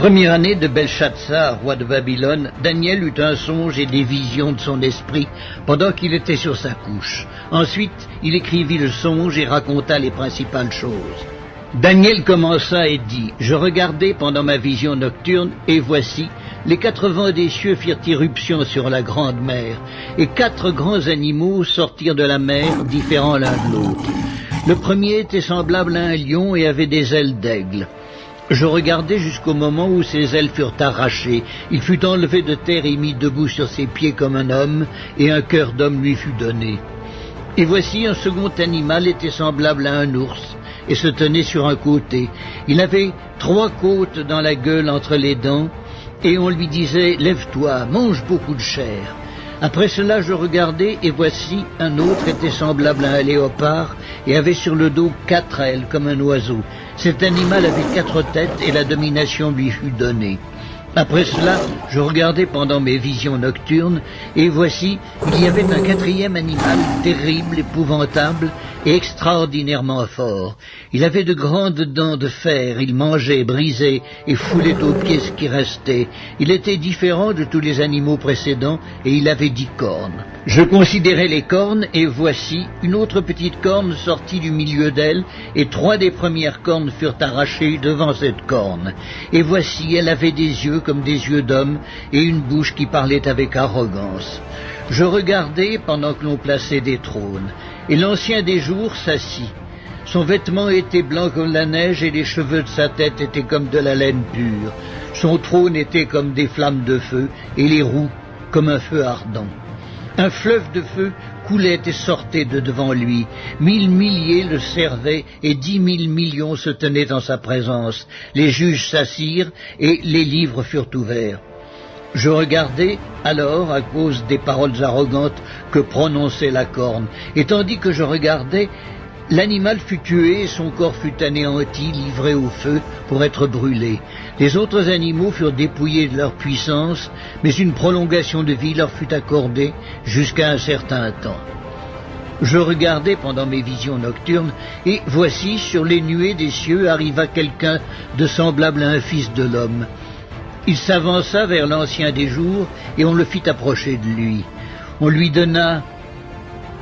première année de Belshazzar, roi de Babylone, Daniel eut un songe et des visions de son esprit pendant qu'il était sur sa couche. Ensuite, il écrivit le songe et raconta les principales choses. Daniel commença et dit, « Je regardai pendant ma vision nocturne, et voici, les 4 vents des cieux firent irruption sur la grande mer, et 4 grands animaux sortirent de la mer, différents l'un de l'autre. Le premier était semblable à un lion et avait des ailes d'aigle. Je regardai jusqu'au moment où ses ailes furent arrachées. Il fut enlevé de terre et mis debout sur ses pieds comme un homme, et un cœur d'homme lui fut donné. Et voici un second animal était semblable à un ours, et se tenait sur un côté. Il avait 3 côtes dans la gueule entre les dents, et on lui disait « Lève-toi, mange beaucoup de chair ». Après cela, je regardai, et voici, un autre était semblable à un léopard, et avait sur le dos 4 ailes, comme un oiseau. Cet animal avait 4 têtes, et la domination lui fut donnée. Après cela, je regardai pendant mes visions nocturnes, et voici, il y avait un 4e animal, terrible, épouvantable, et extraordinairement fort. Il avait de grandes dents de fer, il mangeait, brisait, et foulait aux pieds ce qui restait. Il était différent de tous les animaux précédents, et il avait 10 cornes. Je considérai les cornes, et voici, une autre petite corne sortit du milieu d'elle, et 3 des premières cornes furent arrachées devant cette corne. Et voici, elle avait des yeux comme des yeux d'homme, et une bouche qui parlait avec arrogance. Je regardai pendant que l'on plaçait des trônes, et l'ancien des jours s'assit. Son vêtement était blanc comme la neige, et les cheveux de sa tête étaient comme de la laine pure. Son trône était comme des flammes de feu, et les roues comme un feu ardent. Un fleuve de feu coulait et sortait de devant lui. 1000 milliers le servaient, et 10 000 millions se tenaient en sa présence. Les juges s'assirent, et les livres furent ouverts. Je regardai alors à cause des paroles arrogantes que prononçait la corne, et tandis que je regardais, l'animal fut tué et son corps fut anéanti, livré au feu pour être brûlé. Les autres animaux furent dépouillés de leur puissance, mais une prolongation de vie leur fut accordée jusqu'à un certain temps. Je regardai pendant mes visions nocturnes, et voici, sur les nuées des cieux arriva quelqu'un de semblable à un fils de l'homme. Il s'avança vers l'ancien des jours, et on le fit approcher de lui. On lui donna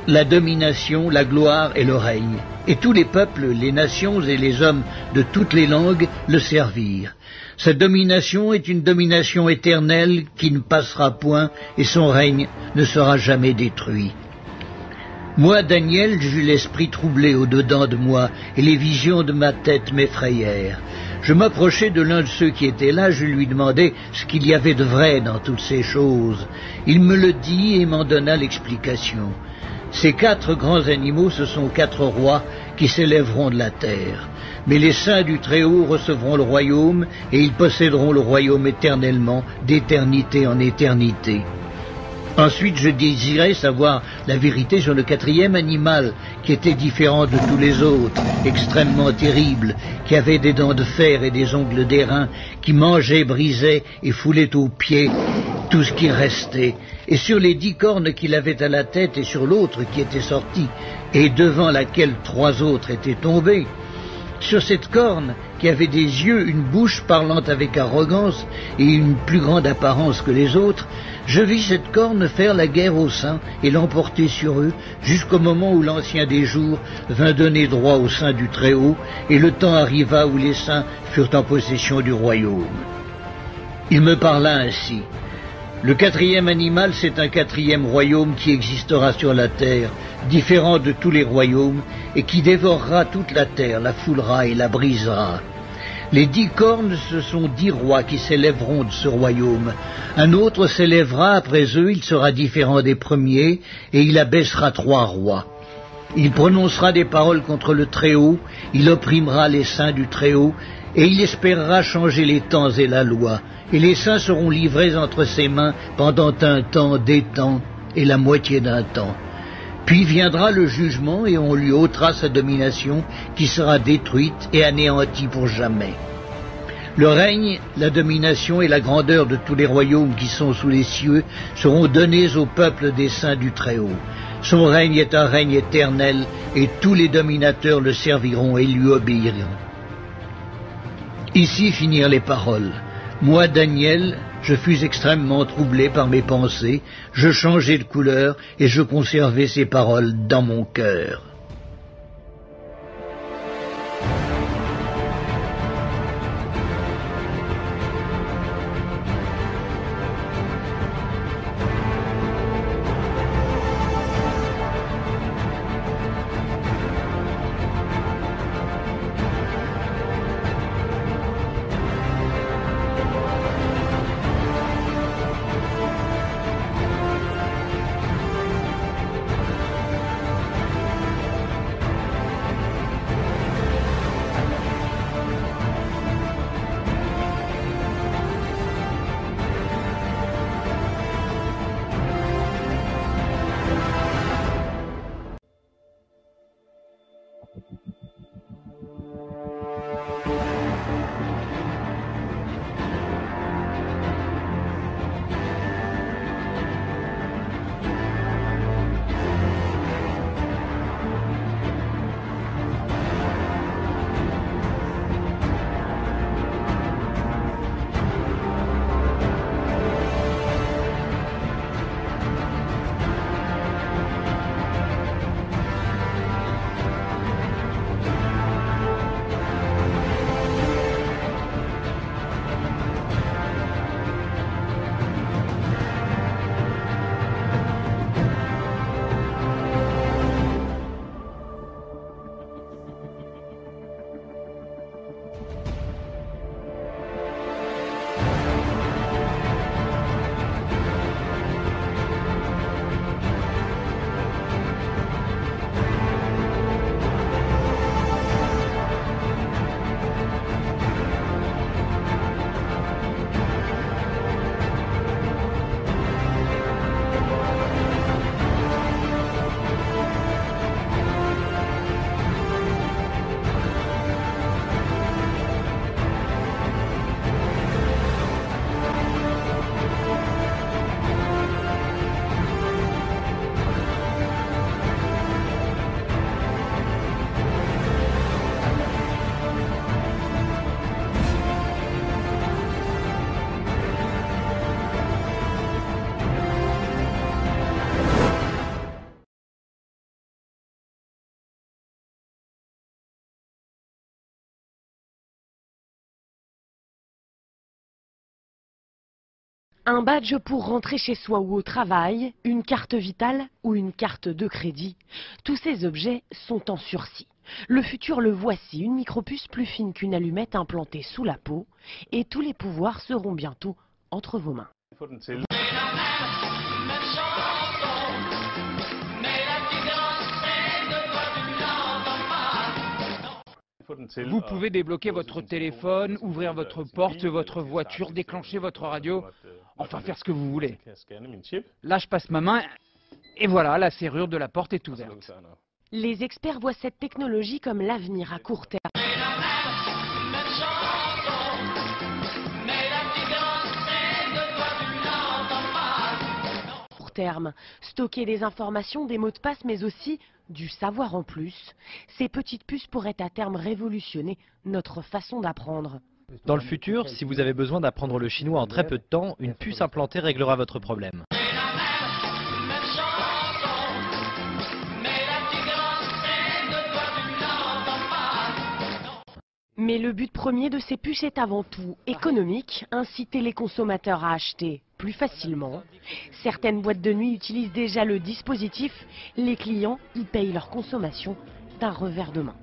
la domination, la gloire et le règne. Et tous les peuples, les nations et les hommes de toutes les langues le servirent. Sa domination est une domination éternelle qui ne passera point, et son règne ne sera jamais détruit. Moi, Daniel, j'eus l'esprit troublé au-dedans de moi, et les visions de ma tête m'effrayèrent. Je m'approchai de l'un de ceux qui étaient là, je lui demandai ce qu'il y avait de vrai dans toutes ces choses. Il me le dit et m'en donna l'explication. Ces 4 grands animaux, ce sont 4 rois qui s'élèveront de la terre. Mais les saints du Très-Haut recevront le royaume, et ils posséderont le royaume éternellement, d'éternité en éternité. Ensuite, je désirais savoir la vérité sur le 4e animal, qui était différent de tous les autres, extrêmement terrible, qui avait des dents de fer et des ongles d'airain, qui mangeait, brisait et foulait aux pieds tout ce qui restait. Et sur les 10 cornes qu'il avait à la tête et sur l'autre qui était sortie, et devant laquelle 3 autres étaient tombés, sur cette corne qui avait des yeux, une bouche parlant avec arrogance et une plus grande apparence que les autres, je vis cette corne faire la guerre aux saints et l'emporter sur eux jusqu'au moment où l'ancien des jours vint donner droit aux saints du Très-Haut, et le temps arriva où les saints furent en possession du royaume. Il me parla ainsi. Le 4e animal, c'est un 4e royaume qui existera sur la terre, différent de tous les royaumes, et qui dévorera toute la terre, la foulera et la brisera. Les 10 cornes, ce sont 10 rois qui s'élèveront de ce royaume. Un autre s'élèvera après eux, il sera différent des premiers, et il abaissera 3 rois. Il prononcera des paroles contre le Très-Haut, il opprimera les saints du Très-Haut, et il espérera changer les temps et la loi. Et les saints seront livrés entre ses mains pendant un temps, des temps, et la moitié d'un temps. Puis viendra le jugement, et on lui ôtera sa domination, qui sera détruite et anéantie pour jamais. Le règne, la domination et la grandeur de tous les royaumes qui sont sous les cieux seront donnés au peuple des saints du Très-Haut. Son règne est un règne éternel, et tous les dominateurs le serviront et lui obéiront. Ici finirent les paroles. Moi, Daniel, je fus extrêmement troublé par mes pensées, je changeai de couleur et je conservai ces paroles dans mon cœur. Un badge pour rentrer chez soi ou au travail, une carte vitale ou une carte de crédit. Tous ces objets sont en sursis. Le futur le voici, une micropuce plus fine qu'une allumette implantée sous la peau. Et tous les pouvoirs seront bientôt entre vos mains. Vous pouvez débloquer votre téléphone, ouvrir votre porte, votre voiture, déclencher votre radio, enfin faire ce que vous voulez. Là, je passe ma main et voilà, la serrure de la porte est ouverte. Les experts voient cette technologie comme l'avenir à court terme. Stocker des informations, des mots de passe, mais aussi du savoir en plus. Ces petites puces pourraient à terme révolutionner notre façon d'apprendre. Dans le futur, si vous avez besoin d'apprendre le chinois en très peu de temps, une puce implantée réglera votre problème. Mais le but premier de ces puces est avant tout économique, inciter les consommateurs à acheter plus facilement. Certaines boîtes de nuit utilisent déjà le dispositif, les clients y payent leur consommation d'un revers de main.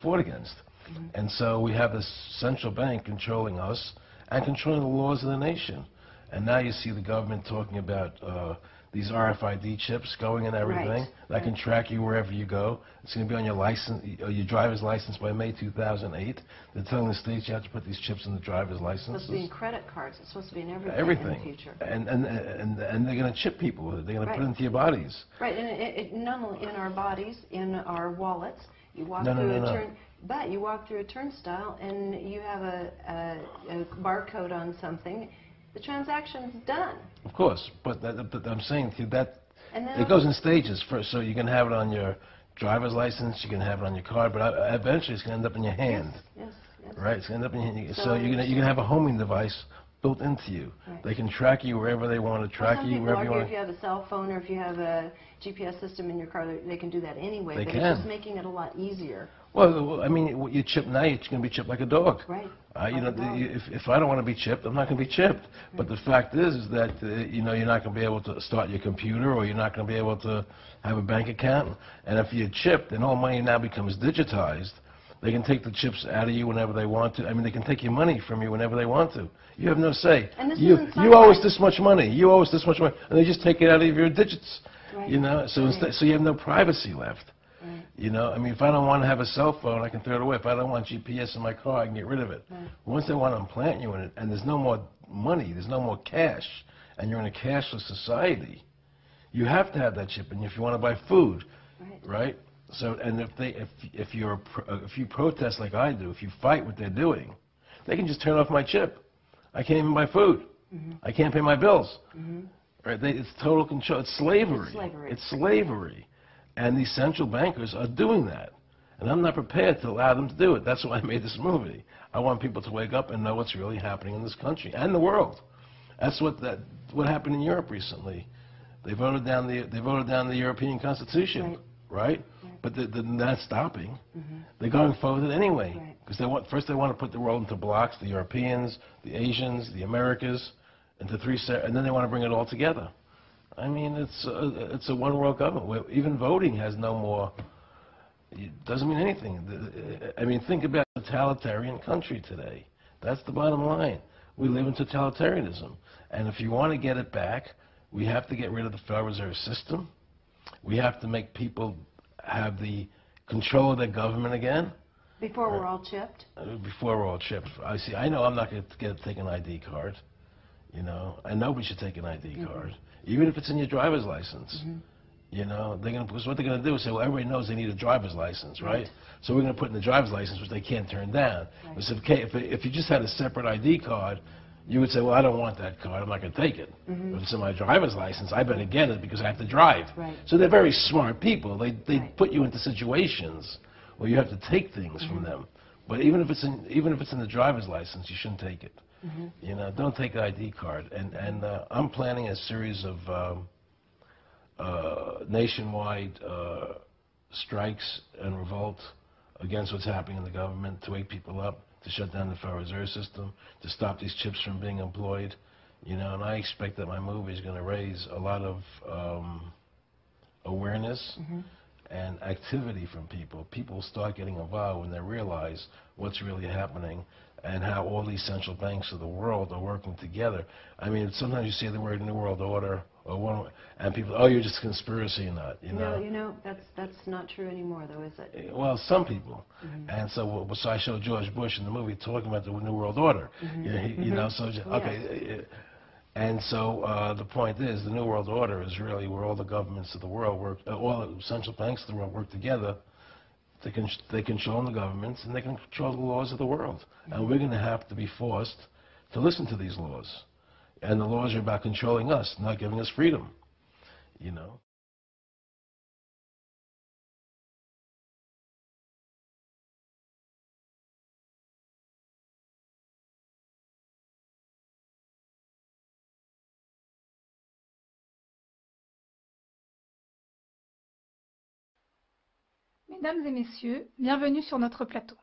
fought against. And so we have this central bank controlling us and controlling the laws of the nation. And now you see the government talking about these RFID chips going in everything that can track you wherever you go. It's going to be on your license, your driver's license by May 2008. They're telling the states you have to put these chips in the driver's licenses. It's supposed to be in credit cards. It's supposed to be in everything in the future. And they're going to chip people with it. They're going to put it into your bodies. Right, and it not only in our bodies, in our wallets. You walk through but you walk through a turnstile and you have a barcode on something. The transaction's done. Of course, but I'm saying to you that it goes in stages. First, so you can have it on your driver's license, you can have it on your card, but eventually it's going to end up in your hand. Yes. Right, it's going to end up in your hand. So you're going to have a homing device built into you. Right. They can track you wherever they want to track you, wherever you want. If you have a cell phone or if you have a GPS system in your car, they can do that anyway. They but can. It's just making it a lot easier. Well, I mean, you chip now, you're going to be chipped like a dog. Right. You know, if I don't want to be chipped, I'm not going to be chipped. Right. But the fact is that, you know, you're not going to be able to start your computer or you're not going to be able to have a bank account. And if you're chipped and all money now becomes digitized, they can take the chips out of you whenever they want to. I mean, they can take your money from you whenever they want to. You have no say. And this you owe us this much money. You owe us this much money. And they just take it out of your digits. Right. You know, so so you have no privacy left. Right. You know, I mean, if I don't want to have a cell phone, I can throw it away. If I don't want GPS in my car, I can get rid of it. Right. Once they want to implant you in it, and there's no more money, there's no more cash, and you're in a cashless society, you have to have that chip. And if you want to buy food, right? So, and if you protest like I do, if you fight what they're doing, they can just turn off my chip. I can't even buy food. I can't pay my bills. Right? It's total control. It's slavery. It's slavery. And these central bankers are doing that. And I'm not prepared to allow them to do it. That's why I made this movie. I want people to wake up and know what's really happening in this country and the world. That's what happened in Europe recently. They voted down the European Constitution, right? But they're not stopping. They're going forward anyway. Because first they want to put the world into blocks: the Europeans, the Asians, the Americas, into and then they want to bring it all together. I mean, it's a one-world government where even voting has no more. It doesn't mean anything. I mean, think about a totalitarian country today. That's the bottom line. We live in totalitarianism, and if you want to get it back, we have to get rid of the Federal Reserve System. We have to make people have the control of their government again. Before we're all chipped? Before we're all chipped. I know I'm not going to take an ID card, you know, and nobody should take an ID card, even if it's in your driver's license. You know, because what they're going to do is say, well, everybody knows they need a driver's license, right? So we're going to put in the driver's license, which they can't turn down. Because if you just had a separate ID card, you would say, well, I don't want that card, I'm not going to take it. If it's in my driver's license, I better get it because I have to drive. So they're very smart people. They put you into situations where you have to take things from them. But even if it's in the driver's license, you shouldn't take it. You know, don't take an ID card. And I'm planning a series of nationwide strikes and revolt against what's happening in the government to wake people up, to shut down the Federal Reserve System, to stop these chips from being employed, you know, and I expect that my movie is going to raise a lot of awareness and activity from people. People start getting involved when they realize what's really happening and how all these central banks of the world are working together. I mean, sometimes you say the word New World Order, and people, oh, you're just a conspiracy nut, you know. No, you know, that's not true anymore, though, is it? Well, some people. And so I showed George Bush in the movie talking about the New World Order. You know, so, okay. And so the point is, the New World Order is really where all the governments of the world work, all the central banks of the world work together. They control the governments and they can control the laws of the world. And we're going to have to be forced to listen to these laws. And the laws are about controlling us, not giving us freedom, you know. Mesdames et messieurs, bienvenue sur notre plateau.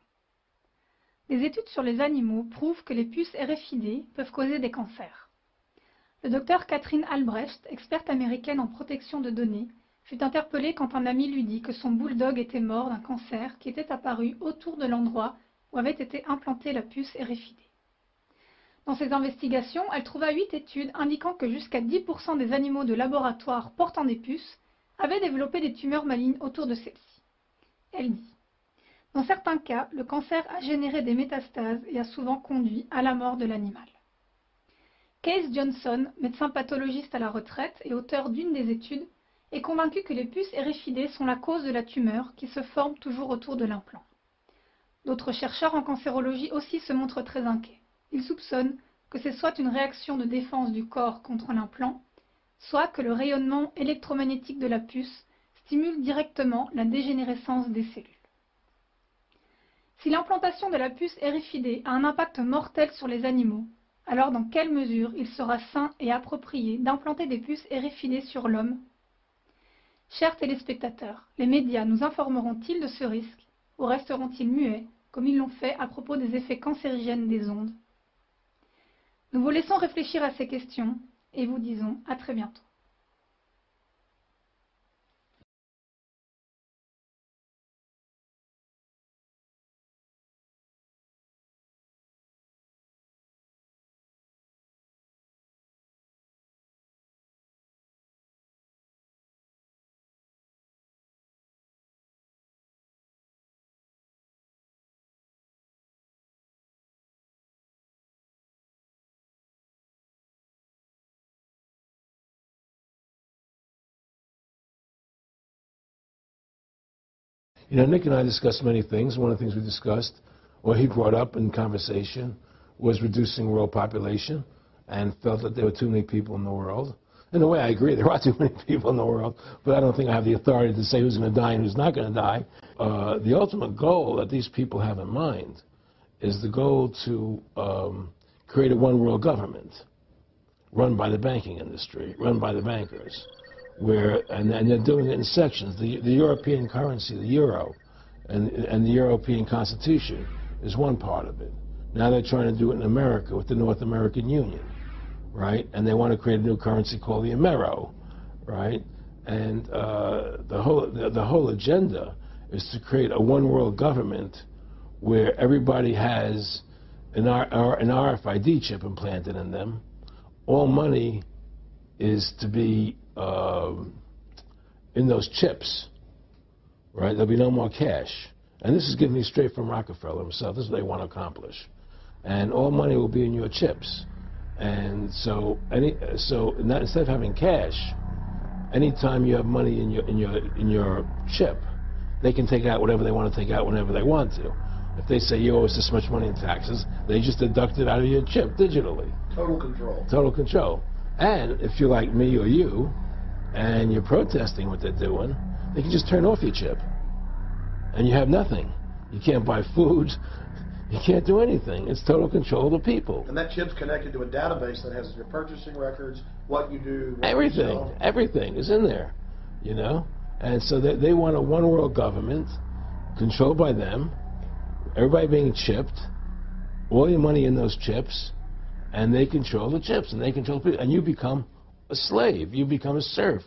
Des études sur les animaux prouvent que les puces RFID peuvent causer des cancers. Le docteur Catherine Albrecht, experte américaine en protection de données, fut interpellé quand un ami lui dit que son bulldog était mort d'un cancer qui était apparu autour de l'endroit où avait été implantée la puce RFID. Dans ses investigations, elle trouva 8 études indiquant que jusqu'à 10% des animaux de laboratoire portant des puces avaient développé des tumeurs malignes autour de celles-ci. Elle dit « Dans certains cas, le cancer a généré des métastases et a souvent conduit à la mort de l'animal. » Case Johnson, médecin pathologiste à la retraite et auteur d'une des études, est convaincu que les puces RFID sont la cause de la tumeur qui se forme toujours autour de l'implant. D'autres chercheurs en cancérologie aussi se montrent très inquiets. Ils soupçonnent que c'est soit une réaction de défense du corps contre l'implant, soit que le rayonnement électromagnétique de la puce stimule directement la dégénérescence des cellules. Si l'implantation de la puce RFID a un impact mortel sur les animaux, alors dans quelle mesure il sera sain et approprié d'implanter des puces RFID sur l'homme? Chers téléspectateurs, les médias nous informeront-ils de ce risque ou resteront-ils muets, comme ils l'ont fait à propos des effets cancérigènes des ondes? Nous vous laissons réfléchir à ces questions et vous disons à très bientôt. You know, Nick and I discussed many things. One of the things we discussed, or he brought up in conversation, was reducing world population, and felt that there were too many people in the world. In a way, I agree. There are too many people in the world, but I don't think I have the authority to say who's going to die and who's not going to die. The ultimate goal that these people have in mind is the goal to create a one-world government run by the banking industry, run by the bankers. And they're doing it in sections. The European currency, the euro, and the European Constitution is one part of it. Now they're trying to do it in America with the North American Union, right? And they want to create a new currency called the Amero, right? And the whole agenda is to create a one-world government where everybody has an RFID chip implanted in them. All money is to be in those chips, right? There'll be no more cash. And this is given me straight from Rockefeller himself. This is what they want to accomplish. And all money will be in your chips. And so instead of having cash, anytime you have money in your chip, they can take out whatever they want to take out whenever they want to. If they say you owe us this much money in taxes, they just deduct it out of your chip digitally. Total control. Total control. And if you're like me or you, and you're protesting what they're doing, they can just turn off your chip. And you have nothing. You can't buy food. You can't do anything. It's total control of the people. And that chip's connected to a database that has your purchasing records, what you do, what everything. You sell. Everything is in there, you know? And so they want a one-world government controlled by them, everybody being chipped, all your money in those chips, and they control the chips, and they control people, and you become a slave. You become a serf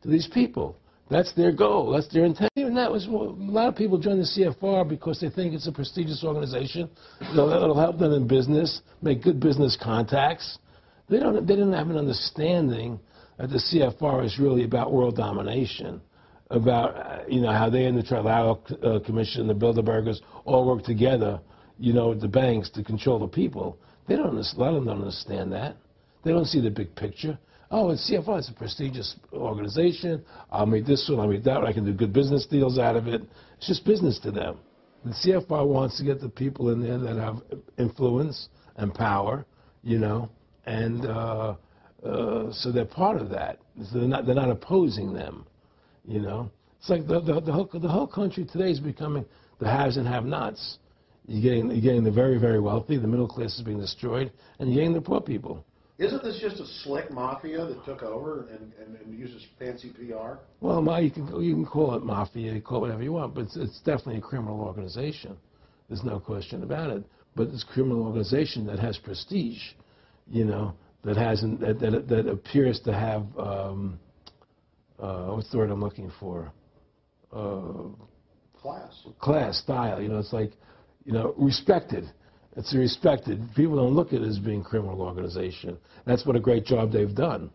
to these people. That's their goal. That's their intent. And that was a lot of people join the CFR because they think it's a prestigious organization. It'll help them in business, make good business contacts. They didn't have an understanding that the CFR is really about world domination, about how they and the Trilateral Commission, the Bilderbergers all work together, with the banks to control the people. A lot of them don't understand that. They don't see the big picture. Oh, it's CFR, it's a prestigious organization. I'll make this one, I'll make that one. I can do good business deals out of it. It's just business to them. The CFR wants to get the people in there that have influence and power, and so they're part of that. So they're not opposing them, It's like the whole country today is becoming the haves and have-nots. You're getting the very, very wealthy, the middle class is being destroyed, and you're getting the poor people. Isn't this just a slick mafia that took over and uses fancy PR? Well, you can call it mafia, you call it whatever you want, but it's definitely a criminal organization. There's no question about it. But it's a criminal organization that has prestige, that appears to have what's the word I'm looking for? Class, style. You know, it's like, you know, respected. It's respected. People don't look at it as being a criminal organization. That's what a great job they've done.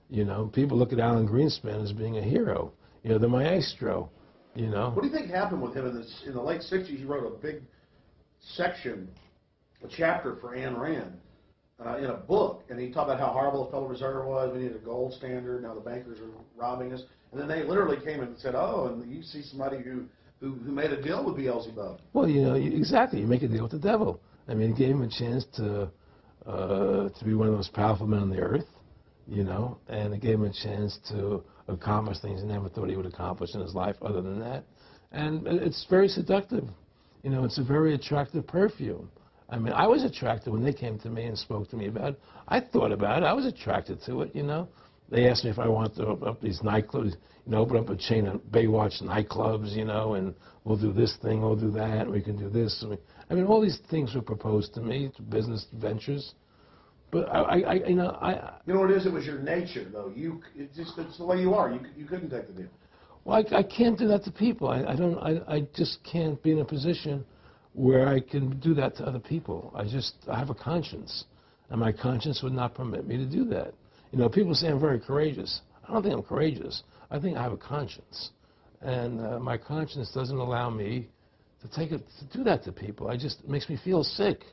You know, people look at Alan Greenspan as being a hero. You know, the maestro. You know. What do you think happened with him in the late '60s? He wrote a big section, a chapter for Ayn Rand in a book, and he talked about how horrible the Federal Reserve was. We needed a gold standard. Now the bankers are robbing us. And then they literally came and said, "Oh, and you see somebody who made a deal with Beelzebub." Well, you know, exactly. You make a deal with the devil. I mean, it gave him a chance to be one of the most powerful men on the earth, you know, and it gave him a chance to accomplish things he never thought he would accomplish in his life other than that. And it's very seductive. You know, it's a very attractive perfume. I mean, I was attracted when they came to me and spoke to me about it. I thought about it. I was attracted to it, you know. They asked me if I wanted to open up these nightclubs, you know, open up a chain of Baywatch nightclubs, you know, and we'll do this thing, we'll do that, and we can do this. I mean, all these things were proposed to me, business ventures. But you know what it is? It was your nature, though. It's the way you are. You couldn't take the deal. Well, I can't do that to people. I just can't be in a position where I can do that to other people. I have a conscience, and my conscience would not permit me to do that. You know, people say I'm very courageous. I don't think I'm courageous. I think I have a conscience, and my conscience doesn't allow me to do that to people. It makes me feel sick.